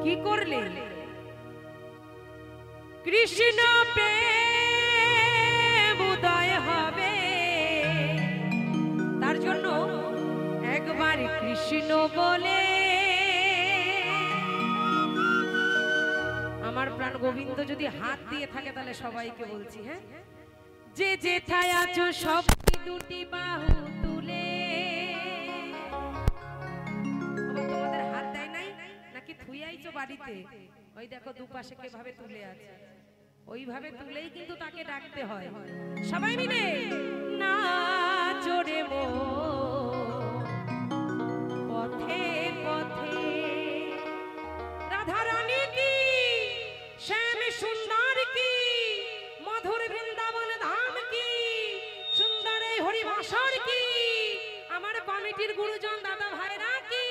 কি করলে কৃষ্ণ প্রেম উদয় হবে তার জন্য একবার কৃষ্ণ বলে আমার প্রাণ গোবিন্দ যদি হাত দিয়ে থাকে তাহলে সবাইকে বলছি হ্যাঁ যে যেথায় আছো সব দুটি বাহু তুলে তোমাদের হাত দেয় নাই নাকি থুইয়াইছো বাড়িতে ওই দেখো দুপাশে কিভাবে তুলে আছে ওইভাবে তুলেই কিন্তু তাকে ডাকতে হয় সবাই মিলে না জোরে মো পথে পথে রাধা রানী কি শ্যাম সুন্দর কি মধুর বৃন্দাবন ধাম কি সুন্দর এই হরি ভাষার কি আমার কমিটির গুরুজন দাদা ভাইরা কি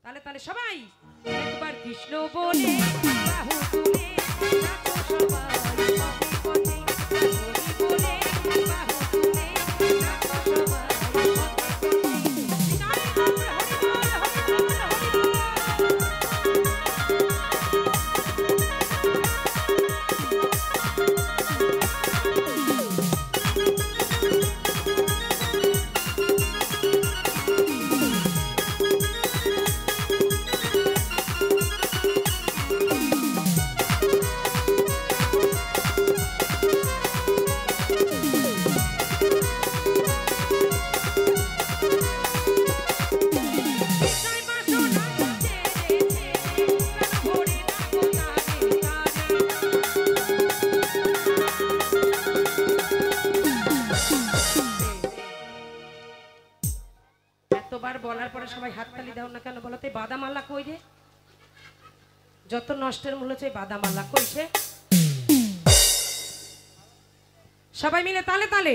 তালে তালে সবাই একবার কৃষ্ণ বলে বাহু তুলে নাচো সবাই পথে পথে হরি বলে বাহু তুলে নাচো সবাই বলার পরে সবাই হাততালি দাও না কেন বলতে বাদামালা কই রে যত নষ্টের মূল্য চাই বাদামালা কইছে সবাই মিলে তালে তালে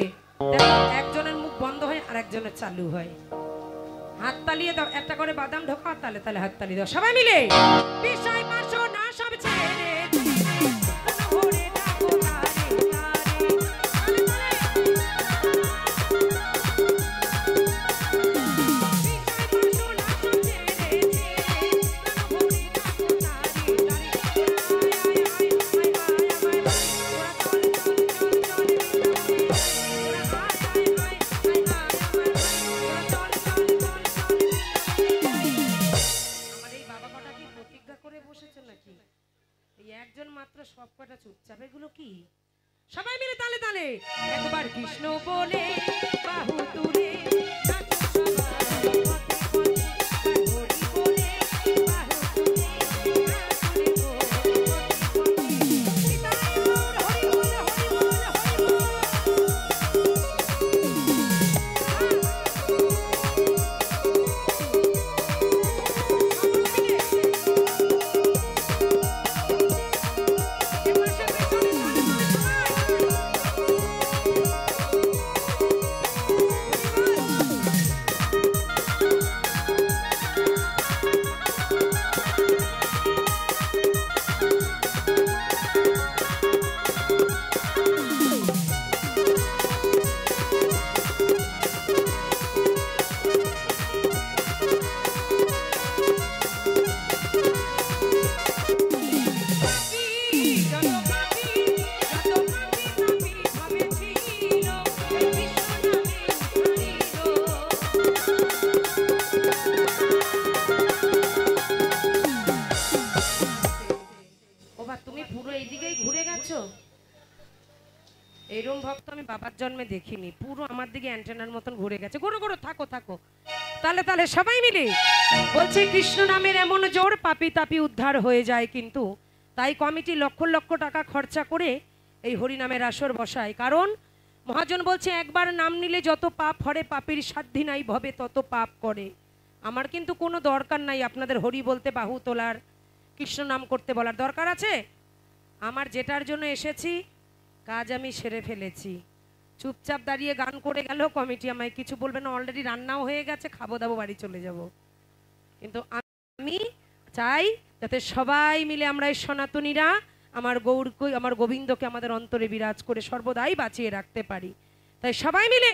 একজনের মুখ বন্ধ হয় আর একজনের চালু হয় হাততালিয়ে দাও একটা করে বাদাম ঢোকা তালে তালে হাততালি দাও সবাই মিলে বিষয় পাশো না সব ছেড়ে একজন মাত্র সবকটা চুপচাপ এগুলো কি সবাই মিলে তালে তালে একবার কৃষ্ণ বলে বাহু তুলে নাচো সবাই এরম ভক্ত আমি বাবার জন্মে দেখিনি, পুরো আমার দিকে অ্যান্টেনার মতন ঘুরে গেছে। ঘুরো ঘুরো, থাকো থাকো। তাহলে তাহলে সবাই মিলে বলছে কৃষ্ণ নামের এমন জোর, পাপি তাপি উদ্ধার হয়ে যায়। কিন্তু তাই কমিটি লক্ষ লক্ষ টাকা খরচা করে এই হরিনামের আসর বসায়। কারণ মহাজন বলছে একবার নাম নিলে যত পাপ হরে, পাপীর সাধ্যি নাই ভবে তত পাপ করে। আমার কিন্তু কোনো দরকার নাই আপনাদের হরি বলতে বাহু তোলার, কৃষ্ণ নাম করতে বলার দরকার আছে? আমার যেটার জন্য এসেছি কাজ আমি সেরে ফেলেছি। চুপচাপ দাঁড়িয়ে গান করে গেল, কমিটি আমায় কিছু বলবে না, অলরেডি রান্নাও হয়ে গেছে, খাবো দাবো, বাড়ি চলে যাব। কিন্তু আমি চাই যাতে সবাই মিলে আমরা এই সনাতনীরা আমার গৌরকে, আমার গোবিন্দকে আমাদের অন্তরে বিরাজ করে সর্বদাই বাঁচিয়ে রাখতে পারি। তাই সবাই মিলে